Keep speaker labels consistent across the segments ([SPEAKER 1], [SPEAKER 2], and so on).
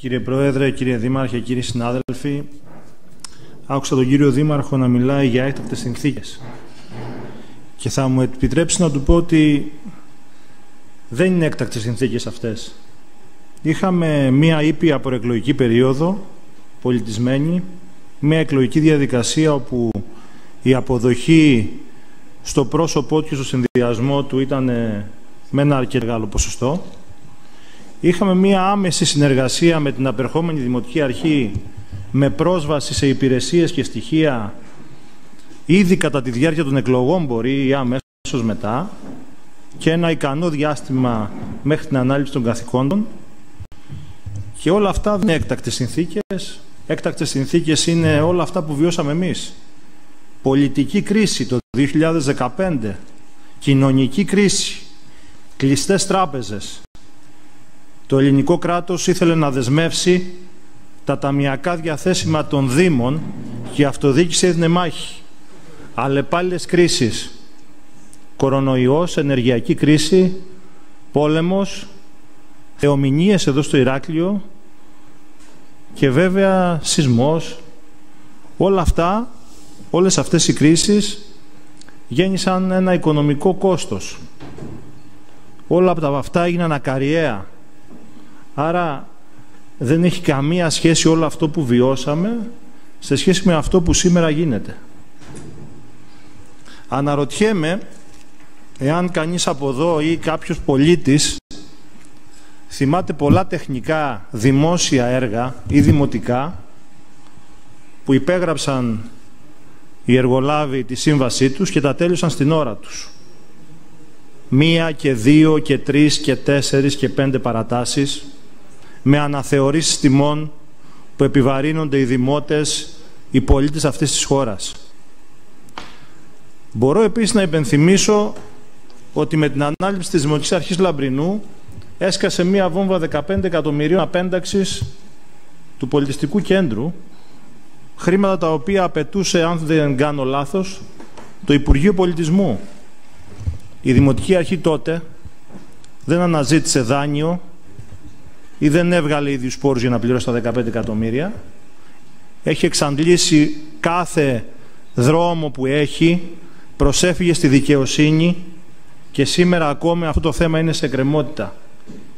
[SPEAKER 1] Κύριε Πρόεδρε, κύριε Δήμαρχε, κύριοι συνάδελφοι, άκουσα τον κύριο Δήμαρχο να μιλάει για έκτακτες συνθήκες. Και θα μου επιτρέψει να του πω ότι δεν είναι έκτακτες συνθήκες αυτές. Είχαμε μία ήπια προεκλογική περίοδο, πολιτισμένη, μία εκλογική διαδικασία όπου η αποδοχή στο πρόσωπό του και στο συνδυασμό του ήταν με ένα αρκετά μεγάλο ποσοστό. Είχαμε μία άμεση συνεργασία με την απερχόμενη Δημοτική Αρχή με πρόσβαση σε υπηρεσίες και στοιχεία ήδη κατά τη διάρκεια των εκλογών μπορεί ή αμέσως μετά και ένα ικανό διάστημα μέχρι την ανάληψη των καθηκόντων. Και όλα αυτά δεν είναι έκτακτες συνθήκες. Έκτακτες συνθήκες είναι όλα αυτά που βιώσαμε εμείς. Πολιτική κρίση το 2015, κοινωνική κρίση, κλειστές τράπεζες. Το ελληνικό κράτος ήθελε να δεσμεύσει τα ταμιακά διαθέσιμα των Δήμων και η αυτοδιοίκηση έδινε μάχη. Αλλεπάλληλες κρίσεις, κορονοϊός, ενεργειακή κρίση, πόλεμος, θεομηνίες εδώ στο Ηράκλειο και βέβαια σεισμός. Όλα αυτά, όλες αυτές οι κρίσεις γέννησαν ένα οικονομικό κόστος. Όλα από αυτά έγιναν ακαριέα. Άρα δεν έχει καμία σχέση όλο αυτό που βιώσαμε σε σχέση με αυτό που σήμερα γίνεται. Αναρωτιέμαι εάν κανείς από εδώ ή κάποιος πολίτης θυμάται πολλά τεχνικά δημόσια έργα ή δημοτικά που υπέγραψαν οι εργολάβοι τη σύμβασή τους και τα τέλειωσαν στην ώρα τους. 1 και 2 και 3 και 4 και 5 παρατάσεις με αναθεωρήσεις τιμών που επιβαρύνονται οι δημότες, οι πολίτες αυτής της χώρας. Μπορώ επίσης να υπενθυμίσω ότι με την ανάληψη της Δημοτικής Αρχής Λαμπρινού έσκασε μία βόμβα 15 εκατομμυρίων απένταξης του πολιτιστικού κέντρου, χρήματα τα οποία απαιτούσε, αν δεν κάνω λάθος, το Υπουργείο Πολιτισμού. Η Δημοτική Αρχή τότε δεν αναζήτησε δάνειο ή δεν έβγαλε ίδιους πόρους για να πληρώσει τα 15 εκατομμύρια. Έχει εξαντλήσει κάθε δρόμο που έχει, προσέφυγε στη δικαιοσύνη και σήμερα ακόμη αυτό το θέμα είναι σε εκκρεμότητα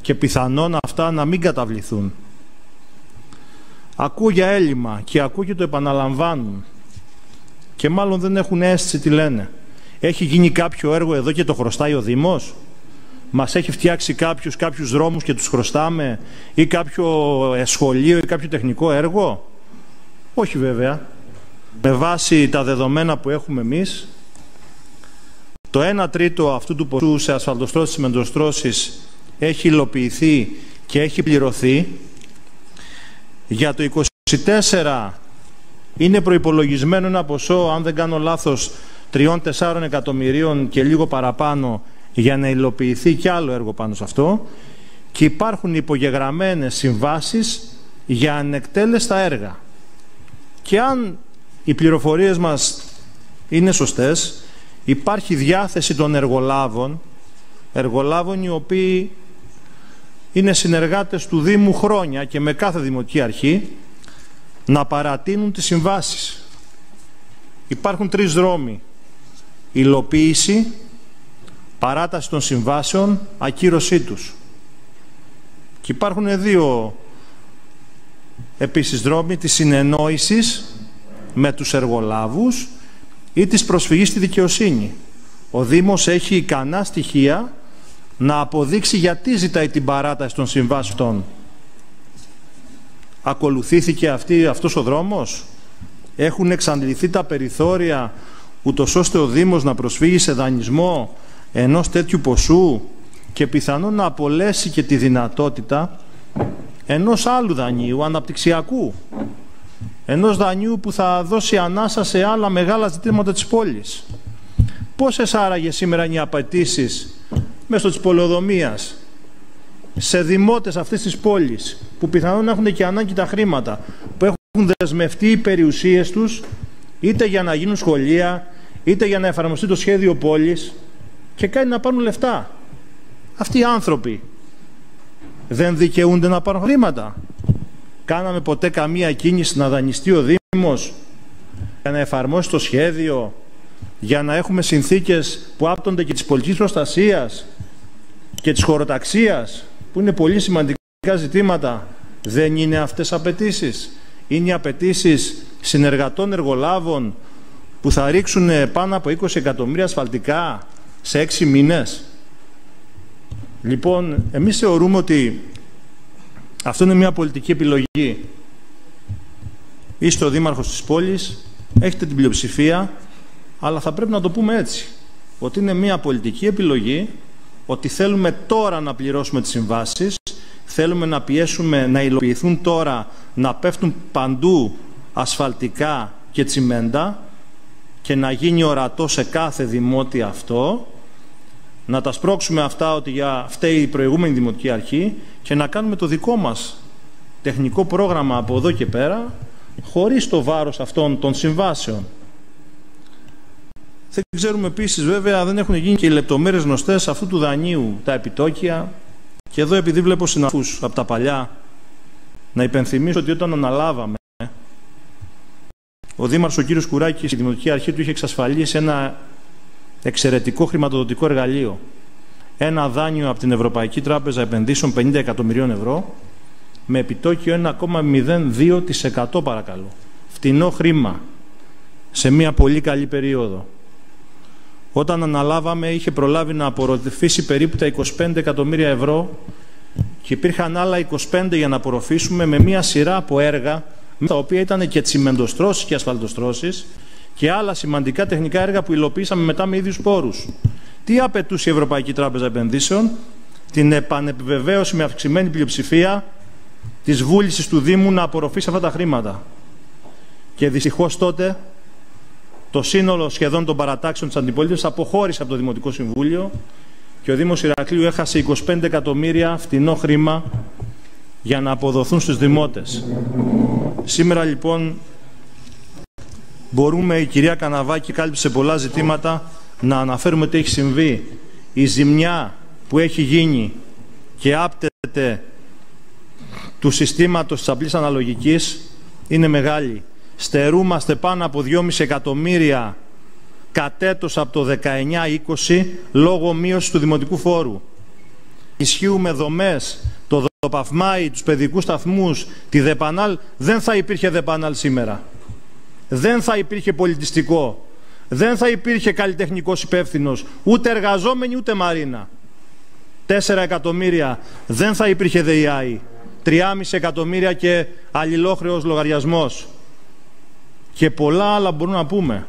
[SPEAKER 1] και πιθανόν αυτά να μην καταβληθούν. Ακούω για έλλειμμα και ακούω και το επαναλαμβάνουν και μάλλον δεν έχουν αίσθηση τι λένε. Έχει γίνει κάποιο έργο εδώ και το χρωστάει ο Δήμος? Μας έχει φτιάξει κάποιους δρόμους και τους χρωστάμε, ή κάποιο σχολείο ή κάποιο τεχνικό έργο? Όχι βέβαια. Με βάση τα δεδομένα που έχουμε εμείς, το 1 τρίτο αυτού του ποσού σε ασφαλτοστρώσεις, τσιμεντοστρώσεις έχει υλοποιηθεί και έχει πληρωθεί. Για το 24 είναι προϋπολογισμένο ένα ποσό, αν δεν κάνω λάθος, 3-4 εκατομμυρίων και λίγο παραπάνω για να υλοποιηθεί κι άλλο έργο πάνω σε αυτό, και υπάρχουν υπογεγραμμένες συμβάσεις για ανεκτέλεστα έργα. Και αν οι πληροφορίες μας είναι σωστές, υπάρχει διάθεση των εργολάβων οι οποίοι είναι συνεργάτες του Δήμου χρόνια και με κάθε Δημοτική Αρχή, να παρατείνουν τις συμβάσεις. Υπάρχουν 3 δρόμοι: υλοποίηση, παράταση των συμβάσεων, ακύρωσή τους. Και υπάρχουν 2 επίσης δρόμοι της συνεννόησης με τους εργολάβους ή της προσφυγής στη δικαιοσύνη. Ο Δήμος έχει ικανά στοιχεία να αποδείξει γιατί ζητάει την παράταση των συμβάσεων. Ακολουθήθηκε αυτός ο δρόμος? Έχουν εξαντληθεί τα περιθώρια ούτως ώστε ο Δήμος να προσφύγει σε δανεισμό ενός τέτοιου ποσού και πιθανόν να απολέσει και τη δυνατότητα ενός άλλου δανείου, αναπτυξιακού, ενός δανείου που θα δώσει ανάσα σε άλλα μεγάλα ζητήματα της πόλης? Πόσες άραγε σήμερα είναι οι απαιτήσεις μέσω της πολεοδομίας σε δημότες αυτής της πόλης που πιθανόν έχουν και ανάγκη τα χρήματα, που έχουν δεσμευτεί οι περιουσίες τους είτε για να γίνουν σχολεία είτε για να εφαρμοστεί το σχέδιο πόλης και κάνει να πάρουν λεφτά? Αυτοί οι άνθρωποι δεν δικαιούνται να πάρουν χρήματα? κάναμε ποτέ καμία κίνηση να δανειστεί ο Δήμος για να εφαρμόσει το σχέδιο, για να έχουμε συνθήκες που άπτονται και της πολιτικής προστασίας και της χωροταξίας, που είναι πολύ σημαντικά ζητήματα? Δεν είναι αυτές απαιτήσεις? Είναι οι απαιτήσεις συνεργατών εργολάβων που θα ρίξουν πάνω από 20 εκατομμύρια ασφαλτικά σε 6 μήνες? Λοιπόν, εμείς θεωρούμε ότι αυτό είναι μια πολιτική επιλογή. Είστε ο δήμαρχος της πόλης, έχετε την πλειοψηφία, αλλά θα πρέπει να το πούμε έτσι, ότι είναι μια πολιτική επιλογή, ότι θέλουμε τώρα να πληρώσουμε τις συμβάσεις, θέλουμε να πιέσουμε να υλοποιηθούν τώρα, να πέφτουν παντού ασφαλτικά και τσιμέντα και να γίνει ορατό σε κάθε δημότη αυτό, να τα σπρώξουμε αυτά ότι για φταίει η προηγούμενη δημοτική αρχή και να κάνουμε το δικό μας τεχνικό πρόγραμμα από εδώ και πέρα, χωρίς το βάρος αυτών των συμβάσεων. Δεν ξέρουμε επίσης, βέβαια, δεν έχουν γίνει και οι λεπτομέρειες γνωστές αυτού του δανείου, τα επιτόκια. Και εδώ, επειδή βλέπω συναφούς από τα παλιά, να υπενθυμίσω ότι όταν αναλάβαμε, ο Δήμαρχος ο κύριος Κουράκης, η Δημοτική Αρχή του είχε εξασφαλίσει ένα εξαιρετικό χρηματοδοτικό εργαλείο. Ένα δάνειο από την Ευρωπαϊκή Τράπεζα Επενδύσεων 50 εκατομμυρίων ευρώ, με επιτόκιο 1,02% παρακαλώ. Φτηνό χρήμα, σε μια πολύ καλή περίοδο. Όταν αναλάβαμε είχε προλάβει να απορροφήσει περίπου τα 25 εκατομμύρια ευρώ και υπήρχαν άλλα 25 για να απορροφήσουμε, με μια σειρά από έργα, τα οποία ήταν και τσιμεντοστρώσεις και ασφαλτοστρώσεις και άλλα σημαντικά τεχνικά έργα που υλοποιήσαμε μετά με ίδιους πόρους. Τι απαιτούσε η Ευρωπαϊκή Τράπεζα Επενδύσεων? Την επανεπιβεβαίωση με αυξημένη πλειοψηφία της βούλησης του Δήμου να απορροφήσει αυτά τα χρήματα. Και δυστυχώς τότε το σύνολο σχεδόν των παρατάξεων της αντιπολίτευσης αποχώρησε από το Δημοτικό Συμβούλιο και ο Δήμος Ηρακλείου έχασε 25 εκατομμύρια φτηνό χρήμα για να αποδοθούν στους δημότες. Σήμερα λοιπόν μπορούμε, η κυρία Καναβάκη κάλυψε πολλά ζητήματα, να αναφέρουμε τι έχει συμβεί. Η ζημιά που έχει γίνει και άπτεται του συστήματος της απλής αναλογικής είναι μεγάλη. Στερούμαστε πάνω από 2,5 εκατομμύρια κατ' έτος από το 19-20 λόγω μείωσης του δημοτικού φόρου. Ισχύουμε δομές, το Δοπαυμάι, τους παιδικούς σταθμούς, τη ΔΕΠΑΝΑΛ. Δεν θα υπήρχε ΔΕΠΑΝΑΛ σήμερα. Δεν θα υπήρχε πολιτιστικό. Δεν θα υπήρχε καλλιτεχνικός υπεύθυνος, ούτε εργαζόμενοι ούτε μαρίνα. 4 εκατομμύρια. Δεν θα υπήρχε ΔΕΙΑΗ. 3,5 εκατομμύρια και αλληλόχρεος λογαριασμός. Και πολλά άλλα μπορούμε να πούμε.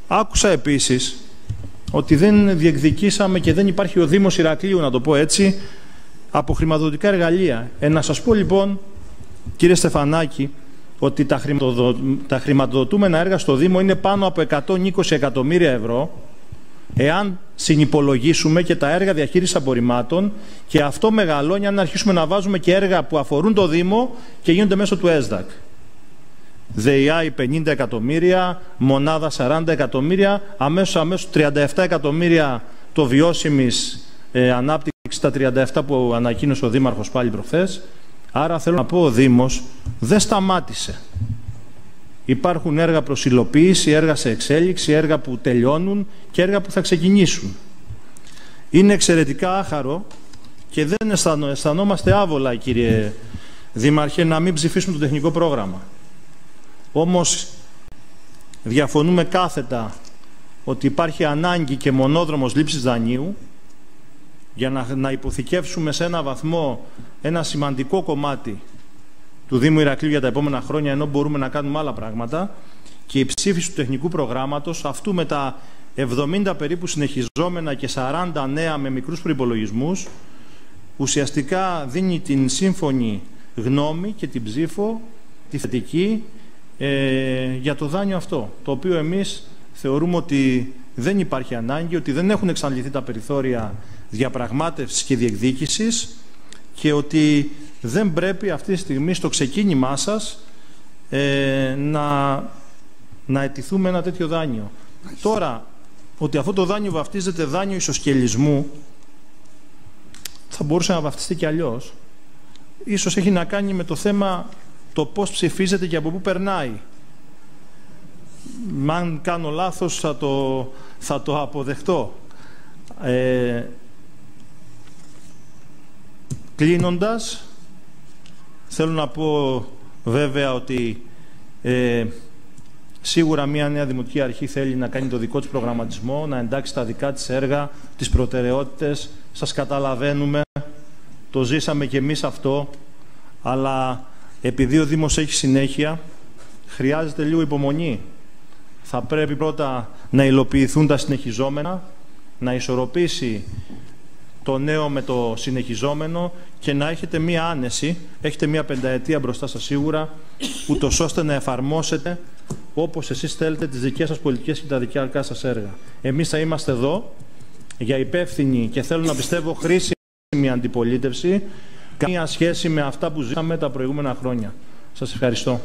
[SPEAKER 1] Άκουσα επίσης ότι δεν διεκδικήσαμε και δεν υπάρχει ο Δήμος Ηρακλείου, να το πω έτσι, από χρηματοδοτικά εργαλεία. Να σας πω λοιπόν, κύριε Στεφανάκη, ότι τα χρηματοδοτούμενα έργα στο Δήμο είναι πάνω από 120 εκατομμύρια ευρώ, εάν συνυπολογίσουμε και τα έργα διαχείρισης απορριμμάτων, και αυτό μεγαλώνει αν αρχίσουμε να βάζουμε και έργα που αφορούν το Δήμο και γίνονται μέσω του ΕΣΔΑΚ. ΔΕΙΑΗ 50 εκατομμύρια, μονάδα 40 εκατομμύρια, αμέσως 37 εκατομμύρια το βιώσιμης ανάπτυξη, τα 37 που ανακοίνωσε ο Δήμαρχος πάλι προχθές. Άρα θέλω να πω, ο Δήμος δεν σταμάτησε. Υπάρχουν έργα προς υλοποίηση, έργα σε εξέλιξη, έργα που τελειώνουν και έργα που θα ξεκινήσουν. Είναι εξαιρετικά άχαρο και δεν αισθανόμαστε άβολα, κύριε Δήμαρχε, να μην ψηφίσουμε το τεχνικό πρόγραμμα. Όμως διαφωνούμε κάθετα ότι υπάρχει ανάγκη και μονόδρομος λήψης δανείου για να υποθηκεύσουμε σε ένα βαθμό ένα σημαντικό κομμάτι του Δήμου Ηρακλείου για τα επόμενα χρόνια, ενώ μπορούμε να κάνουμε άλλα πράγματα, και η ψήφιση του τεχνικού προγράμματος, αυτού με τα 70 περίπου συνεχιζόμενα και 40 νέα με μικρούς προϋπολογισμούς, ουσιαστικά δίνει την σύμφωνη γνώμη και την ψήφο, τη θετική, για το δάνειο αυτό, το οποίο εμείς θεωρούμε ότι δεν υπάρχει ανάγκη, ότι δεν έχουν εξαντληθεί τα περιθώρια διαπραγμάτευσης και διεκδίκησης και δεν πρέπει αυτή τη στιγμή στο ξεκίνημά σας να αιτηθούμε ένα τέτοιο δάνειο. Τώρα, ότι αυτό το δάνειο βαφτίζεται δάνειο ισοσκελισμού, θα μπορούσε να βαφτιστεί και αλλιώς. Ίσως έχει να κάνει με το θέμα το πώς ψηφίζεται και από πού περνάει. Αν κάνω λάθος θα το αποδεχτώ. Κλείνοντας, θέλω να πω βέβαια ότι σίγουρα μια νέα Δημοτική Αρχή θέλει να κάνει το δικό της προγραμματισμό, να εντάξει τα δικά της έργα, τις προτεραιότητες. Σας καταλαβαίνουμε, το ζήσαμε και εμείς αυτό, αλλά επειδή ο Δήμος έχει συνέχεια, χρειάζεται λίγο υπομονή. Θα πρέπει πρώτα να υλοποιηθούν τα συνεχιζόμενα, να ισορροπήσει το νέο με το συνεχιζόμενο και να έχετε μία άνεση, έχετε μία πενταετία μπροστά σας σίγουρα, ούτως ώστε να εφαρμόσετε όπως εσείς θέλετε τις δικές σας πολιτικές και τα δικά σας έργα. Εμείς θα είμαστε εδώ για υπεύθυνη και θέλω να πιστεύω χρήσιμη αντιπολίτευση, καμία σχέση με αυτά που ζήσαμε τα προηγούμενα χρόνια. Σας ευχαριστώ.